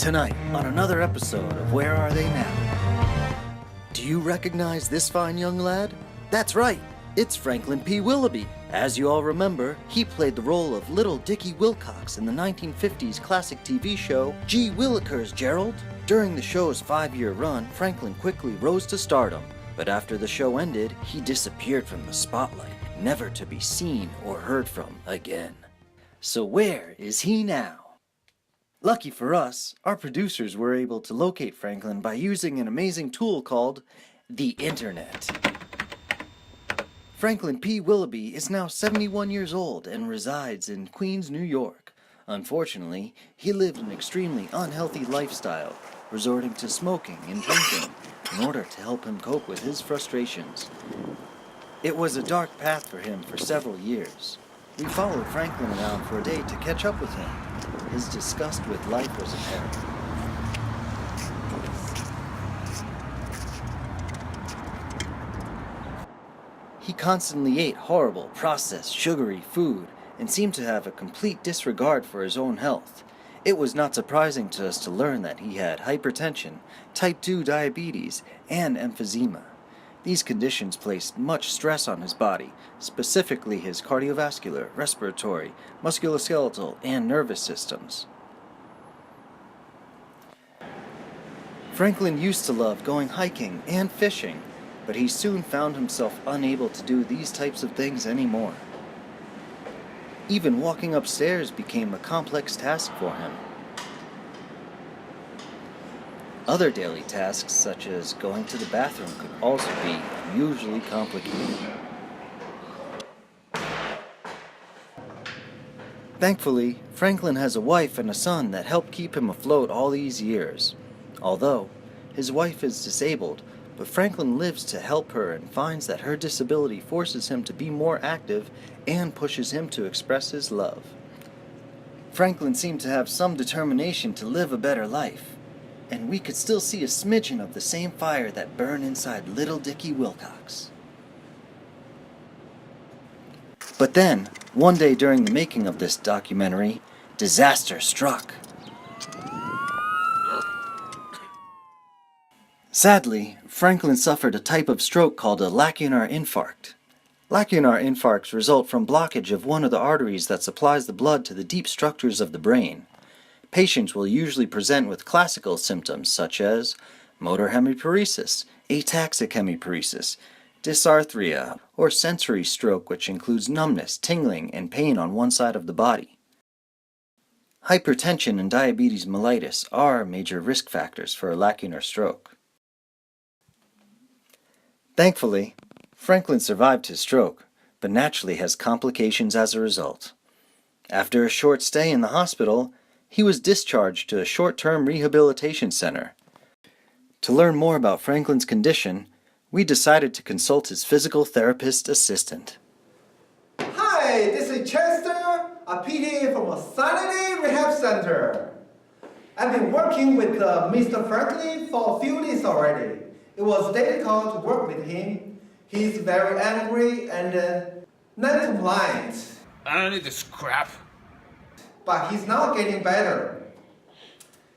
Tonight, on another episode of Where Are They Now? Do you recognize this fine young lad? That's right, it's Franklin P. Willoughby. As you all remember, he played the role of Little Dickie Wilcox in the 1950s classic TV show, Gee Willikers, Gerald. During the show's 5-year run, Franklin quickly rose to stardom, but after the show ended, he disappeared from the spotlight, never to be seen or heard from again. So where is he now? Lucky for us, our producers were able to locate Franklin by using an amazing tool called the Internet. Franklin P. Willoughby is now 71 years old and resides in Queens, New York. Unfortunately, he lived an extremely unhealthy lifestyle, resorting to smoking and drinking in order to help him cope with his frustrations. It was a dark path for him for several years. We followed Franklin around for a day to catch up with him. His disgust with life was apparent. He constantly ate horrible, processed, sugary food and seemed to have a complete disregard for his own health. It was not surprising to us to learn that he had hypertension, type 2 diabetes, and emphysema. These conditions placed much stress on his body, specifically his cardiovascular, respiratory, musculoskeletal, and nervous systems. Franklin used to love going hiking and fishing, but he soon found himself unable to do these types of things anymore. Even walking upstairs became a complex task for him. Other daily tasks, such as going to the bathroom, could also be unusually complicated. Thankfully, Franklin has a wife and a son that help keep him afloat all these years. Although, his wife is disabled, but Franklin lives to help her and finds that her disability forces him to be more active and pushes him to express his love. Franklin seemed to have some determination to live a better life, and we could still see a smidgen of the same fire that burned inside Little Dickie Wilcox. But then, one day during the making of this documentary, disaster struck. Sadly, Franklin suffered a type of stroke called a lacunar infarct. Lacunar infarcts result from blockage of one of the arteries that supplies the blood to the deep structures of the brain. Patients will usually present with classical symptoms such as motor hemiparesis, ataxic hemiparesis, dysarthria, or sensory stroke, which includes numbness, tingling, and pain on one side of the body. Hypertension and diabetes mellitus are major risk factors for a lacunar stroke. Thankfully, Franklin survived his stroke, but naturally has complications as a result. After a short stay in the hospital, he was discharged to a short-term rehabilitation center. To learn more about Franklin's condition, we decided to consult his physical therapist assistant. Hi, this is Chester, a PT from a Sanity Rehab Center. I've been working with Mr. Franklin for a few days already. It was difficult to work with him. He's very angry and non-compliant. I don't need this crap. But he's now getting better.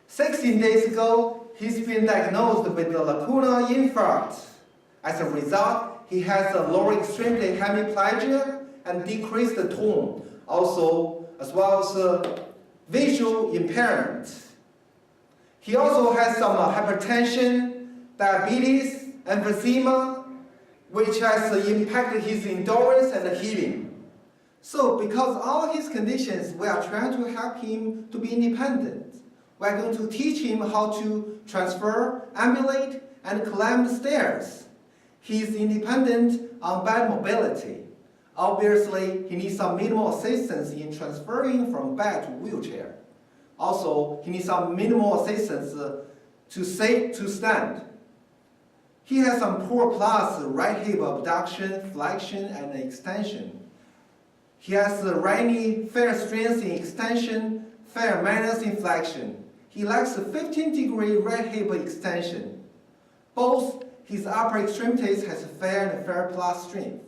16 days ago, he's been diagnosed with a lacunar infarct. As a result, he has a lower extremity hemiplegia and decreased tone, also as well as visual impairment. He also has some hypertension, diabetes, emphysema, which has impacted his endurance and healing. So, because of all his conditions, we are trying to help him to be independent. We are going to teach him how to transfer, ambulate, and climb the stairs. He is independent on bed mobility. Obviously, he needs some minimal assistance in transferring from bed to wheelchair. Also, he needs some minimal assistance to stand. He has some poor plus right hip abduction, flexion, and extension. He has rainy, fair strength in extension, fair minus in flexion. He lacks a 15-degree right hip extension. Both his upper extremities has fair and fair plus strength.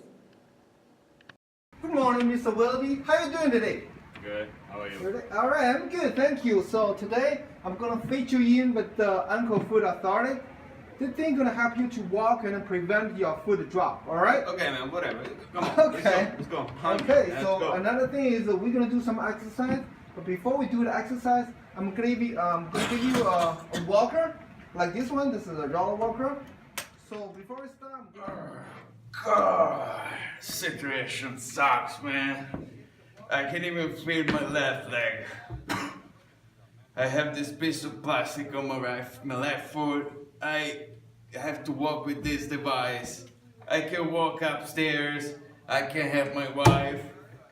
Good morning, Mr. Willoughby. How are you doing today? Good. How are you? All right, I'm good, thank you. So today I'm gonna fit you in with the Uncle Food Authority. This thing gonna help you to walk and prevent your foot drop. All right? Okay, man. Whatever. Come on. Okay. Let's go. Okay. Let's So go. another thing is we're gonna do some exercise. But before we do the exercise, I'm gonna give you a walker like this one. This is a roller walker. So before we start, I'm gonna... God, situation sucks, man. I can't even feel my left leg. I have this piece of plastic on my left foot. I have to walk with this device. I can walk upstairs. I can't have my wife.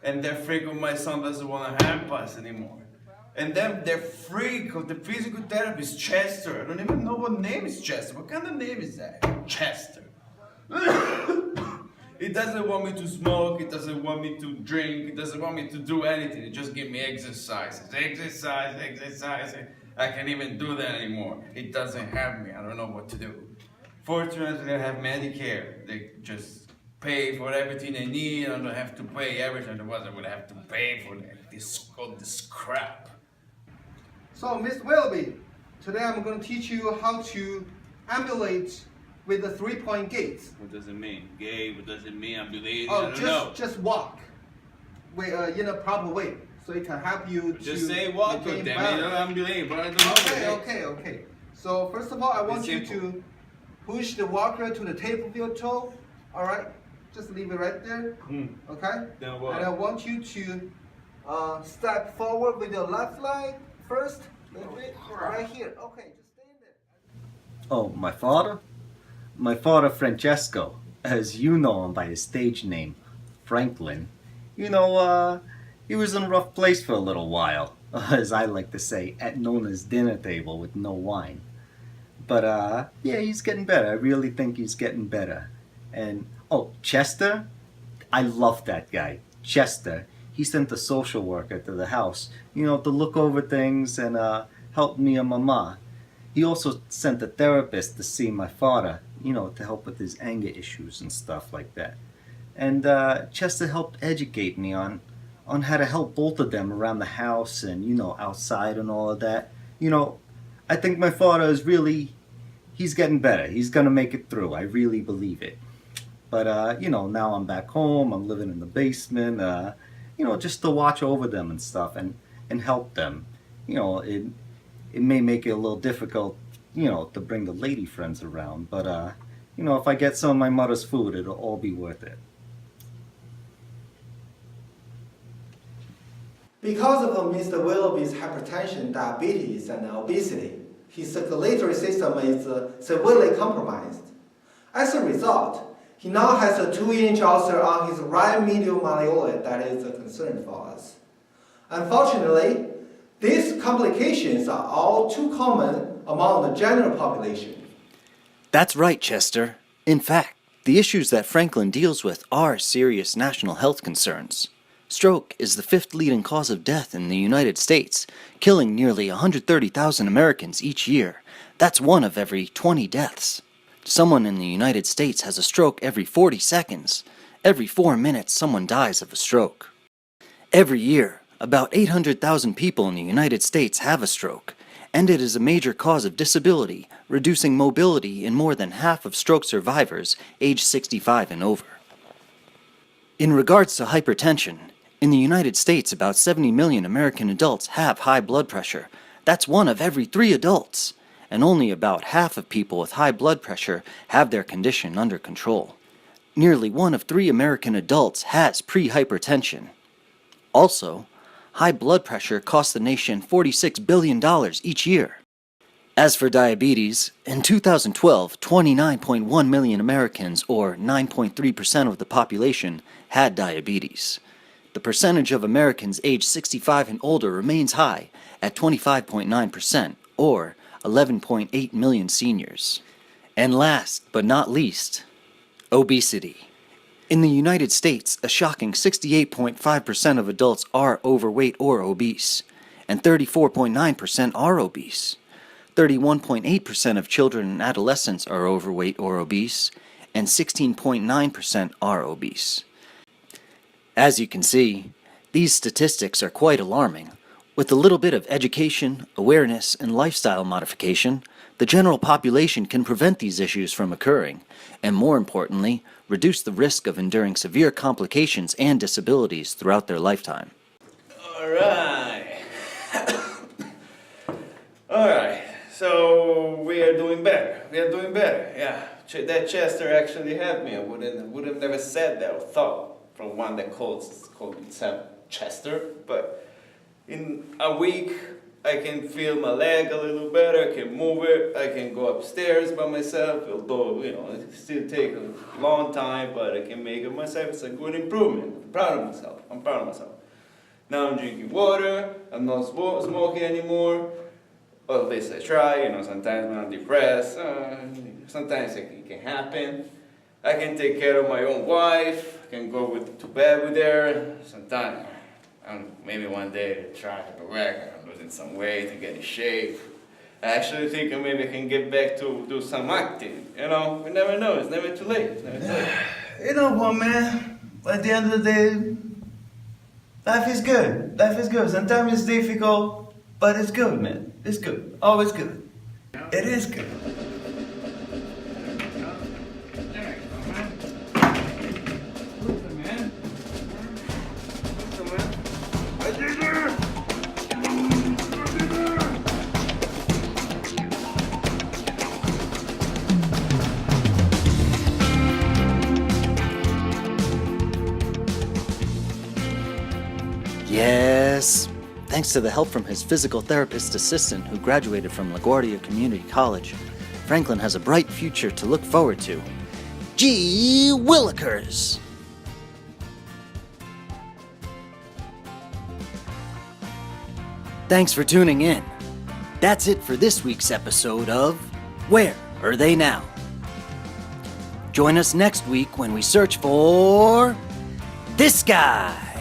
And that freak of my son doesn't want to help us anymore. And then the freak of the physical therapist, Chester. I don't even know what name is Chester. What kind of name is that? Chester. He doesn't want me to smoke, he doesn't want me to drink, he doesn't want me to do anything. He just give me exercises. Exercise. I can't even do that anymore. He doesn't have me. I don't know what to do. Fortunately, I have Medicare. They just pay for everything I need. I don't have to pay everything. Otherwise, I would have to pay for this crap. So Miss Willoughby, today I'm going to teach you how to ambulate with the 3-point gates. What does it mean? Gay? What does it mean? Ambulate? I Oh, don't know. just walk, in a proper way, so it can help you to Just say walk, maintain damn it. balance. Ambulate, but I don't know. Okay. So first of all, I want you simple. to push the walker to the tip of your toe. All right, just leave it right there. Okay. Then what? And I want you to step forward with your left leg first. Little bit, right here. Okay, just stay in there. Oh, my father? My father, Francesco, as you know him by his stage name, Franklin. You know, he was in a rough place for a little while, as I like to say, at Nona's dinner table with no wine. But, yeah, he's getting better. I really think he's getting better. And, oh, Chester? I love that guy. Chester. He sent a social worker to the house, you know, to look over things and help me and Mama. He also sent a therapist to see my father, you know, to help with his anger issues and stuff like that. And Chester helped educate me on how to help both of them around the house and, you know, outside and all of that. You know, I think my father is really, he's getting better. He's going to make it through. I really believe it. But, you know, now I'm back home. I'm living in the basement, you know, just to watch over them and stuff and help them. You know, it may make it a little difficult, you know, to bring the lady friends around, but, you know, if I get some of my mother's food, it'll all be worth it. Because of Mr. Willoughby's hypertension, diabetes, and obesity, his circulatory system is severely compromised. As a result, he now has a 2-inch ulcer on his right medial malleolus that is a concern for us. Unfortunately, these complications are all too common among the general population. That's right, Chester. In fact, the issues that Franklin deals with are serious national health concerns. Stroke is the 5th leading cause of death in the United States, killing nearly 130,000 Americans each year. That's 1 of every 20 deaths. Someone in the United States has a stroke every 40 seconds. Every 4 minutes, someone dies of a stroke. Every year, about 800,000 people in the United States have a stroke, and it is a major cause of disability, reducing mobility in more than half of stroke survivors aged 65 and over. In regards to hypertension, in the United States, about 70 million American adults have high blood pressure. That's 1 of every 3 adults, and only about half of people with high blood pressure have their condition under control. Nearly 1 of 3 American adults has pre-hypertension. Also, high blood pressure costs the nation $46 billion each year. As for diabetes, in 2012, 29.1 million Americans, or 9.3% of the population, had diabetes. The percentage of Americans aged 65 and older remains high, at 25.9%, or 11.8 million seniors. And last but not least, obesity. In the United States, a shocking 68.5% of adults are overweight or obese, and 34.9% are obese. 31.8% of children and adolescents are overweight or obese, and 16.9% are obese. As you can see, These statistics are quite alarming. With a little bit of education, awareness, and lifestyle modification, the general population can prevent these issues from occurring, and more importantly, reduce the risk of enduring severe complications and disabilities throughout their lifetime. Alright. Alright, so we are doing better. Yeah. That Chester actually helped me. I would have never said that or thought from one that calls himself Chester, but in a week I can feel my leg a little better, I can move it, I can go upstairs by myself, although, it still takes a long time, but I can make it myself. It's a good improvement. I'm proud of myself. Now I'm drinking water, I'm not smoking anymore, or at least I try, sometimes when I'm depressed, sometimes it can happen. I can take care of my own wife, I can go to bed with her, sometimes. Maybe one day I'll try to work, I'm losing some weight and get in shape. I actually think maybe I can get back to do some acting, We never know, it's never too late. You know what, man? At the end of the day, life is good. Sometimes it's difficult, but it's good, man. It's good. Always good. It is good. Yes. Thanks to the help from his physical therapist assistant who graduated from LaGuardia Community College, Franklin has a bright future to look forward to. Gee Willikers! Thanks for tuning in. That's it for this week's episode of Where Are They Now? Join us next week when we search for this guy.